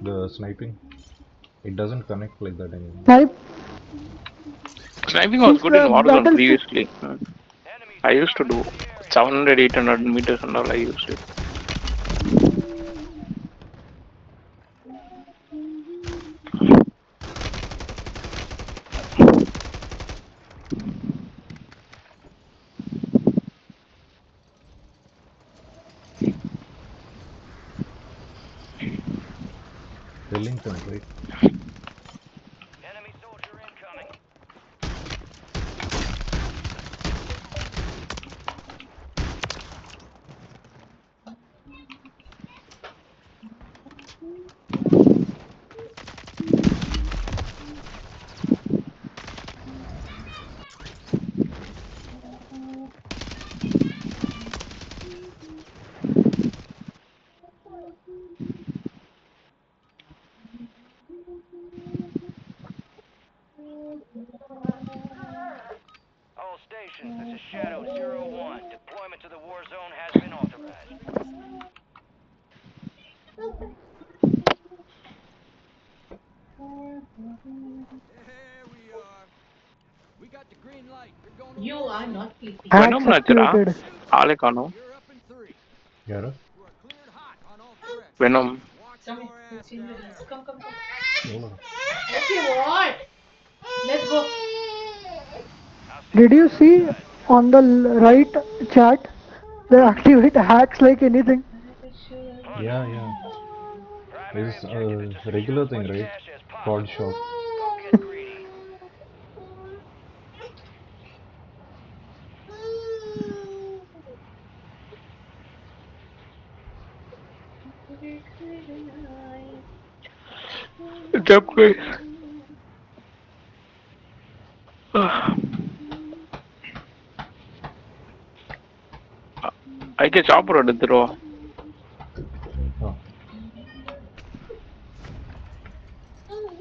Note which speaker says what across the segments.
Speaker 1: The sniping. It doesn't connect like that anymore.
Speaker 2: Snipe.
Speaker 3: Sniping was good in Warzone
Speaker 2: Battlefield.
Speaker 3: previously. I used to do 700, 800 meters and all. I used it.
Speaker 1: Wellington, right?
Speaker 4: Enemy soldier incoming. All stations, this is Shadow 01. Deployment to the war zone has been authorized.
Speaker 5: There we are. We got the green light. You're going to
Speaker 6: You
Speaker 5: war
Speaker 6: are
Speaker 5: zone.
Speaker 6: not sleeping.
Speaker 3: Venom
Speaker 2: Hacks
Speaker 3: nachra.
Speaker 2: activated.
Speaker 3: Aale kano.
Speaker 5: You're up in 3.
Speaker 1: Yara?
Speaker 5: You are cleared hot on all threats.
Speaker 3: Venom.
Speaker 5: Watch
Speaker 6: Come
Speaker 5: your
Speaker 6: in.
Speaker 5: ass
Speaker 6: See you in the
Speaker 5: down
Speaker 6: lens.
Speaker 5: there.
Speaker 6: Come.
Speaker 1: No.
Speaker 6: Okay, what? Let's go.
Speaker 4: I'll see
Speaker 2: Did
Speaker 4: you
Speaker 2: you
Speaker 4: on the other
Speaker 2: see
Speaker 4: side.
Speaker 2: on the right chat? They activate hacks like anything.
Speaker 1: Yeah, yeah.
Speaker 4: Primary
Speaker 1: It's
Speaker 4: objective is
Speaker 1: a
Speaker 4: to secure
Speaker 1: regular
Speaker 4: as
Speaker 1: thing,
Speaker 4: much
Speaker 1: right?
Speaker 4: cash as
Speaker 1: Called
Speaker 4: possible.
Speaker 1: shop.
Speaker 4: Go get greedy.
Speaker 3: Jab koi. I can chopper எடுத்துறோ.
Speaker 1: Oh.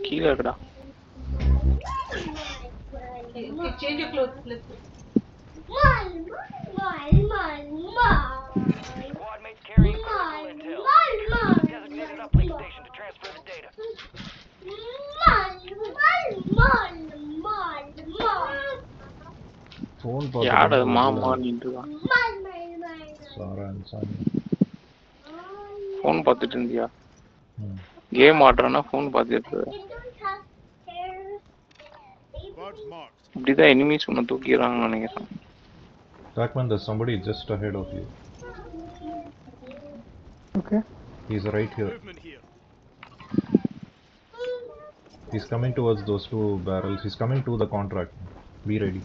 Speaker 3: கீழ இருக்குடா.
Speaker 6: Okay, change your clothes. Let's go.
Speaker 4: Squad mates carrying critical intel. Use the designated uplink station to transfer the data.
Speaker 1: Phone
Speaker 3: யார் அது
Speaker 1: பார்த்துட்டு
Speaker 3: மாமா
Speaker 1: வெளில
Speaker 3: நின்றுதான்.
Speaker 1: Sara and Sani.
Speaker 3: Phone பார்த்துட்டு இருந்தியா?
Speaker 1: Hmm.
Speaker 3: Game ஆடுறேன்னா phone பார்த்துட்டு இரு.
Speaker 5: Bugs marked.
Speaker 3: இப்படிதான் எனிமீஸ் ஒன்று தூக்கிடுறாங்கன்னு நினைக்கிறேன்.
Speaker 1: Trackman, there's somebody just ahead of you.
Speaker 2: Okay.
Speaker 1: He's right here.
Speaker 5: Movement here.
Speaker 1: He's coming towards those two barrels. He's coming to the contract. Be ready.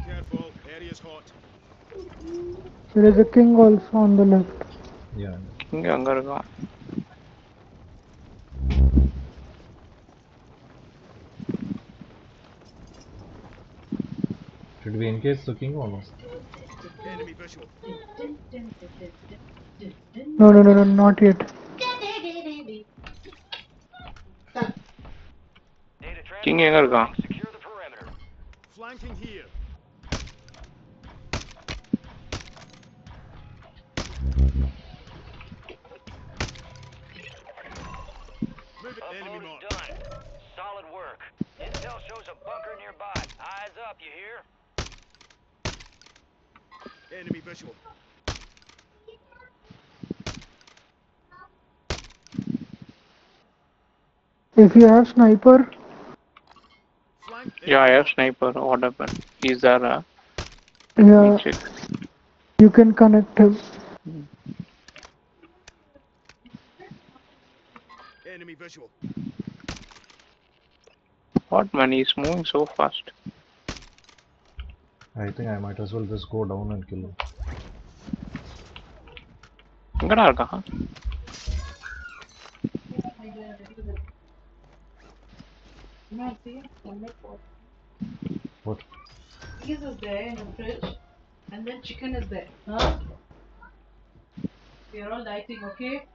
Speaker 5: Careful. Area's hot.
Speaker 2: There is a king also on the left.
Speaker 1: Yeah.
Speaker 3: இங்க அங்க இருக்கான்.
Speaker 1: Should we engage the king or no?
Speaker 5: Enemy visual.
Speaker 2: No, not yet.
Speaker 4: Data
Speaker 3: King
Speaker 4: transfer
Speaker 3: எங்க இருக்கான்?
Speaker 4: running. Secure the perimeter.
Speaker 5: Flanking here. Move it. Enemy
Speaker 4: Upload is
Speaker 5: marked.
Speaker 4: done. Solid work. Intel shows a bunker nearby. Eyes up, you hear?
Speaker 5: Enemy visual.
Speaker 2: If you have sniper,
Speaker 5: Flank.
Speaker 3: Yeah, I
Speaker 5: Enemy
Speaker 3: have
Speaker 5: marked.
Speaker 3: sniper. What happened? Is there a...
Speaker 2: yeah,
Speaker 3: check.
Speaker 2: you can connect him.
Speaker 5: Enemy visual.
Speaker 3: What man, he's moving so fast.
Speaker 1: I think I might as well just go down and kill him.
Speaker 3: எங்கடா இருக்கான்?
Speaker 1: What?
Speaker 6: Cheese is there in the fridge, and then chicken is there. Huh? We are all dieting, okay?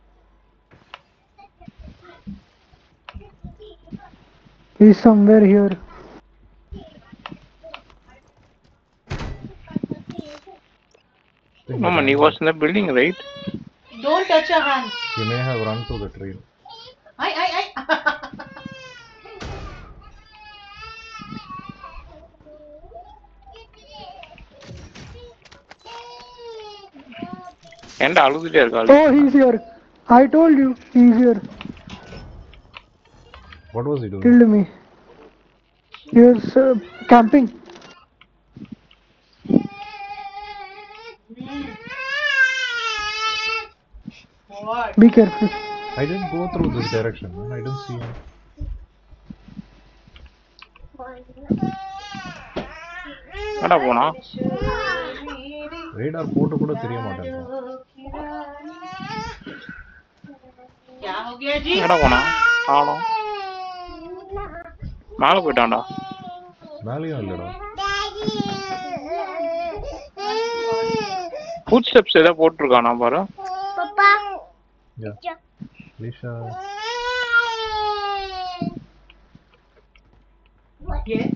Speaker 2: He's somewhere here.
Speaker 1: I think think
Speaker 3: No man, he was in the building, right?
Speaker 6: Don't touch your hand.
Speaker 1: he may have run to the train.
Speaker 6: I.
Speaker 3: ஏன்டா அழுதுட்டே இருக்காள்?
Speaker 2: Oh, he's here. I told you, he's here.
Speaker 1: What was he doing?
Speaker 2: Killed me. He was camping.
Speaker 6: What?
Speaker 2: Be careful.
Speaker 1: I didn't go through this direction, man. I didn't see him.
Speaker 3: என்னடா போனா?
Speaker 1: Radar போட்டு கூட தெரிய மாட்டேன்.
Speaker 6: क्या हो गया जी?
Speaker 3: என்னடா போனா? காணோம். மேல போயிட்டான்டா.
Speaker 1: மேலேயும் இல்லடா.
Speaker 3: ஃபுட் ஸ்டெப்ஸ் ஏதோ போட்டுருக்கானா பாரு.
Speaker 1: Yeah. Lisha.
Speaker 6: Yes.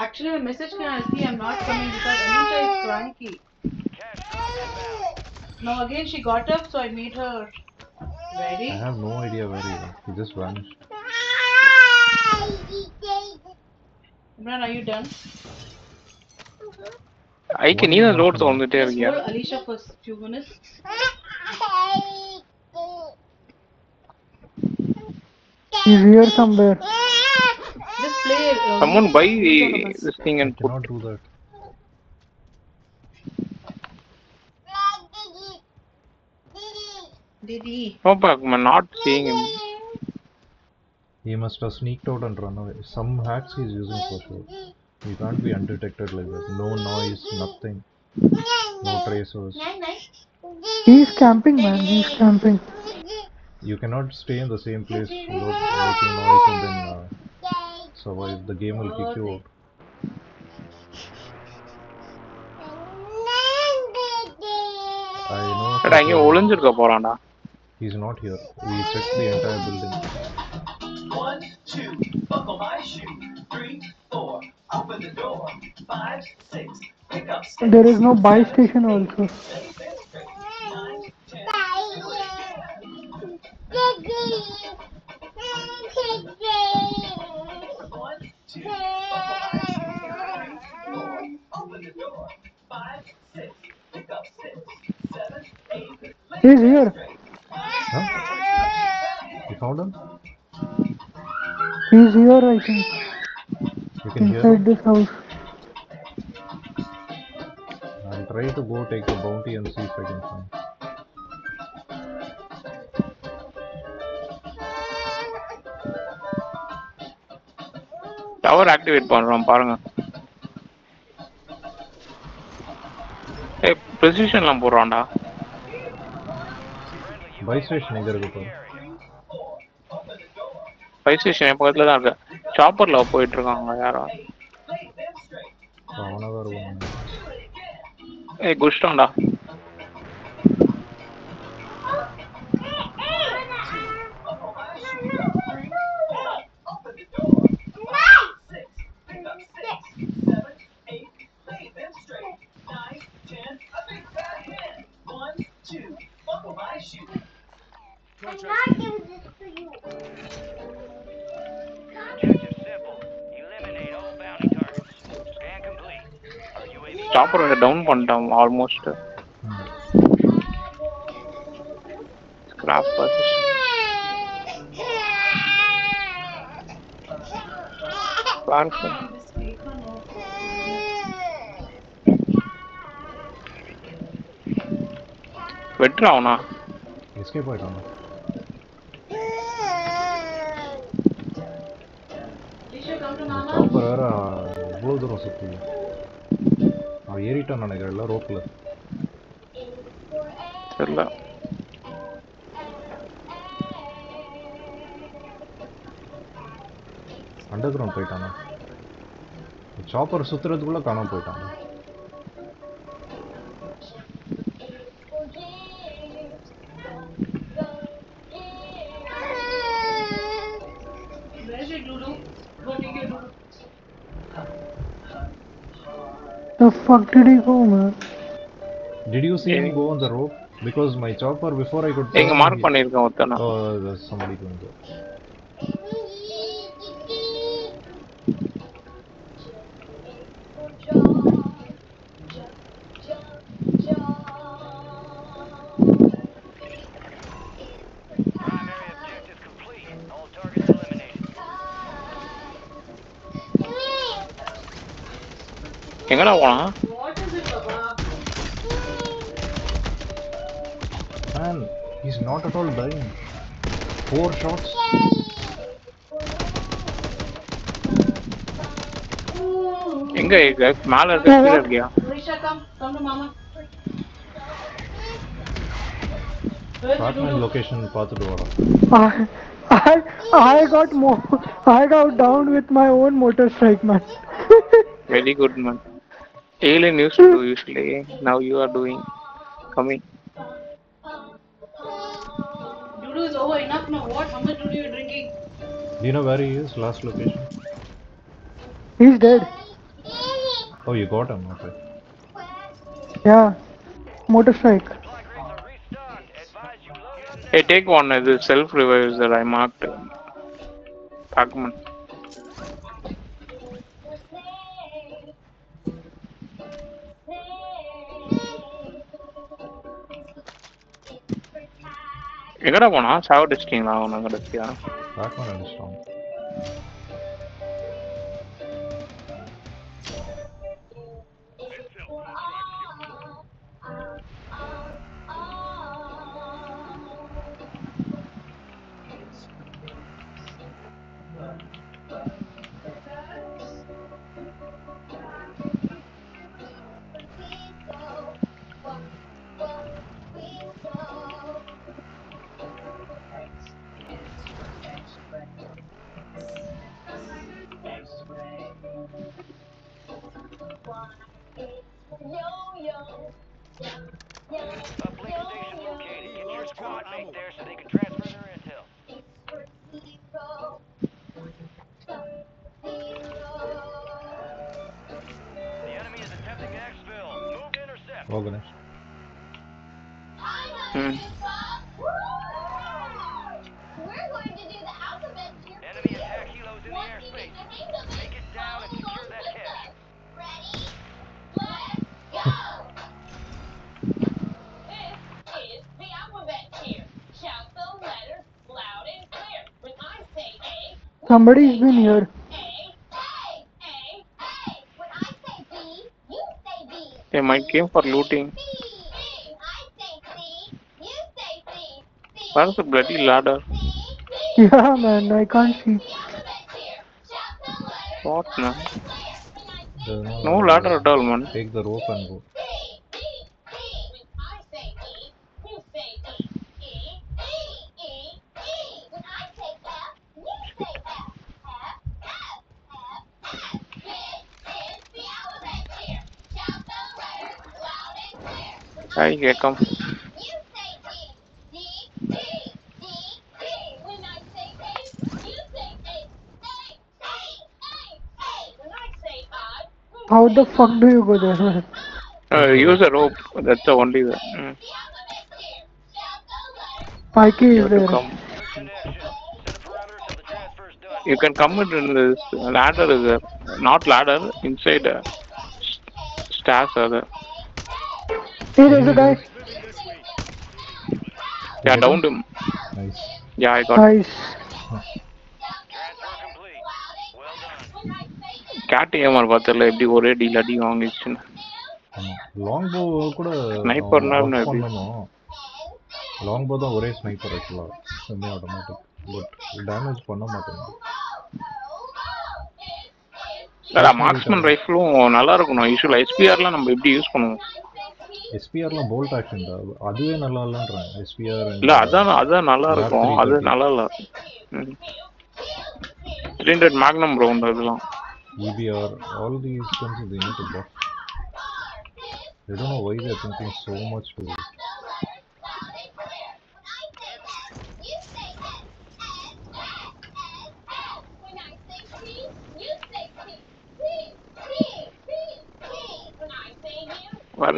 Speaker 6: Actually my message can I see I'm not coming because Anita is cranky. Now again she got up, so I made her ready.
Speaker 1: I have no idea where he went. He just vanished.
Speaker 6: Imran, are you done?
Speaker 3: ஐக்கு நீ தான் road வந்துட்டே
Speaker 6: Just
Speaker 3: இருக்கியா?
Speaker 6: hold Alicia for a few minutes.
Speaker 2: He's here somewhere.
Speaker 6: Just play.
Speaker 3: Someone buy this thing and put.
Speaker 1: Cannot do that.
Speaker 6: Didi.
Speaker 3: No, but I'm not seeing him.
Speaker 1: He must have sneaked out and run away. Some hacks he's using for sure. You can't be undetected like that. No noise, nothing. No tracers.
Speaker 2: He's camping, man. He's camping.
Speaker 1: You cannot stay in the same place without making noise and then survive. The game will kick you out. I know.
Speaker 3: But அங்க ஒளிஞ்சிருக்க போறான்டா.
Speaker 1: He's not here. We checked the entire building.
Speaker 7: 1, 2, buckle my shoe. 3, 4, open the door. 5, 6, pick up sticks.
Speaker 2: There is no buy station also.
Speaker 7: 9, 10.
Speaker 2: He's here.
Speaker 1: Huh? You found him?
Speaker 2: He's here, I think.
Speaker 1: You can hear
Speaker 2: Inside
Speaker 1: him?
Speaker 2: this house.
Speaker 1: I'll try to go take the bounty and see if I can find.
Speaker 3: Tower activate பண்றோம் பாருங்க. ஏய் பொசிஷன்லாம் போடுறான்டா.
Speaker 1: Buy station எங்க இருக்கு பாரு.
Speaker 3: By station என் பக்கத்துல தான் இருக்கு. சாப்பர்ல போயிட்டு இருக்காங்க யாரோ.
Speaker 1: அவனதான் இருக்கும்.
Speaker 3: ஏய் குஷ்டான்டா. சாப்பர் டவுன் பண்ணிட்டோம் ஆல்மோஸ்ட். Scrap position. பாருங்க. வெட்றாவனா?
Speaker 1: எஸ்கேப் ஆயிட்டான். சாப்பர் வேற இவ்வளவு தூரம் சுத்தி. அவன் ஏறிட்டான் நினைக்கிறேன் ரோப்ல.
Speaker 3: தெரியல.
Speaker 1: அண்டர் கிரவுண்ட் போயிட்டானா? சாப்பர் சுத்துறதுக்குள்ள காணாம போயிட்டான்.
Speaker 2: The fuck did he go, man?
Speaker 1: Did you see him go on the rope? Because my chopper, before I could
Speaker 3: இங்க
Speaker 1: turn,
Speaker 3: மார்க் பண்ணிருக்கேன் ஒருத்தனா.
Speaker 1: oh, there's somebody going there.
Speaker 4: Primary objective complete. All targets eliminated.
Speaker 3: எங்கடா போனா?
Speaker 6: What is it, Baba?
Speaker 1: Man, he's not at all dying. 4 shots.
Speaker 3: எங்க இருக்கு? மேல இருக்க கீழ இருக்கியா?
Speaker 6: Risha, come to mama. Where's the
Speaker 1: Batman
Speaker 6: Dudu?
Speaker 1: location பார்த்துட்டு வாடா.
Speaker 2: I got more. I got down with my own motor strike, man.
Speaker 3: Very good man. Alien used to do usually. Now you are doing. Coming.
Speaker 6: Dudu is over enough now. What? How much Dudu you drinking?
Speaker 1: Do you know where he is? Last location?
Speaker 2: He's dead.
Speaker 1: Oh, you got him. Okay.
Speaker 2: Yeah. Motor strike.
Speaker 4: Supply crates are restocked. Advise you load up now.
Speaker 3: Hey, take one. This self revives that I marked. Pacman. எங்கடா போனா? சாவடிச்சிட்டீங்களா அவனை கடைசியா?
Speaker 1: Batman அடிச்சிட்டான்.
Speaker 4: Uplink station located. Get your squad mate there so they can transfer their intel. The enemy is attempting to exfil. Move to intercept.
Speaker 1: Oh, Ganesh.
Speaker 4: Enemy attack helos in the airspace. Take it down and secure that cache.
Speaker 2: Somebody's been here.
Speaker 3: They might came for looting. Where's the bloody ladder?
Speaker 2: Yeah, man. I can't see.
Speaker 3: What man?
Speaker 1: There's
Speaker 3: No ladder at all man.
Speaker 1: Take the rope and go.
Speaker 3: Hi, here come.
Speaker 2: How the fuck do you go there, man?
Speaker 3: Use a rope. That's the only way.
Speaker 2: Mikey
Speaker 3: You
Speaker 2: is
Speaker 3: have to
Speaker 2: there.
Speaker 3: come.
Speaker 4: Friction action. Set a perimeter till the transfer's done.
Speaker 3: You can come in this ladder is there. Not ladder. Inside stairs are there.
Speaker 2: Hey, there's a guy.
Speaker 3: Yeah, downed him.
Speaker 1: Nice.
Speaker 3: Yeah, I got.
Speaker 2: Nice.
Speaker 4: Transfer complete. Well done.
Speaker 3: Cat AMR பார்த்தல எப்படி ஒரே deal அடி வாங்கிச்சுன்னு.
Speaker 1: Long போ கூட
Speaker 3: Sniper னா
Speaker 1: work
Speaker 3: எப்படி?
Speaker 1: பண்ணணும். Long போ தான் ஒரே ஸ்னைப்பர் ஆக்சுவலாக செம்மி ஆட்டோமேட்டிக் பட் டேமேஜ் பண்ண மாட்டேங்குது.
Speaker 3: மார்க்ஸ்மேன் ரைஃபிளும் நல்லா இருக்கணும். யூஸ்வல் எஸ்பிஆர்லாம் நம்ம எப்படி யூஸ் பண்ணுவோம்?
Speaker 1: எஸ்பிஆர்லாம் போல்ட் ஆக்ஷன் தான் அதுவே நல்லா இல்லைன்றாங்க. எஸ்பிஆர்
Speaker 3: இல்ல அதான் நல்லா இருக்கும். அது நல்லா இல்ல. 300 மேக்னம் ரவுண்ட் அதெல்லாம்.
Speaker 1: EBR all these guns they need to buff. I don't know why they are thinking so much to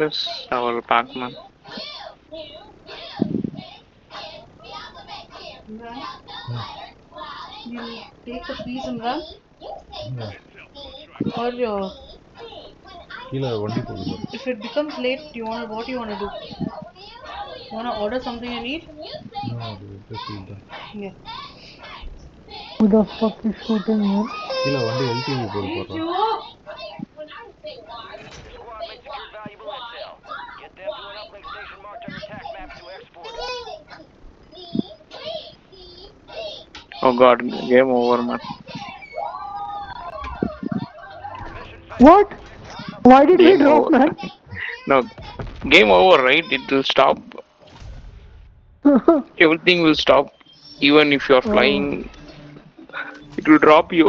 Speaker 3: Where is our Pac-Man?
Speaker 6: Run. You take a piece and run,
Speaker 1: Yeah.
Speaker 6: or
Speaker 1: கீழே வண்டி போகுது பாரு.
Speaker 6: if it becomes late, what do you wanna do? Wanna order something and eat?
Speaker 1: No, dude, just eat them.
Speaker 6: Yeah.
Speaker 2: Who the fuck is shooting me?
Speaker 1: கீழே வண்டி LTV போகுது
Speaker 6: Eat
Speaker 1: பாரு.
Speaker 6: you.
Speaker 4: Your squad mate secured valuable intel. Get them to an uplink station marked on your tac map to export it.
Speaker 3: Oh god, game over, man.
Speaker 4: Mission failed.
Speaker 2: What? Why did we
Speaker 3: Game
Speaker 2: drop,
Speaker 3: over.
Speaker 2: man?
Speaker 3: No, game over, right? It will stop. Everything will stop. Even if you are flying, it will drop you.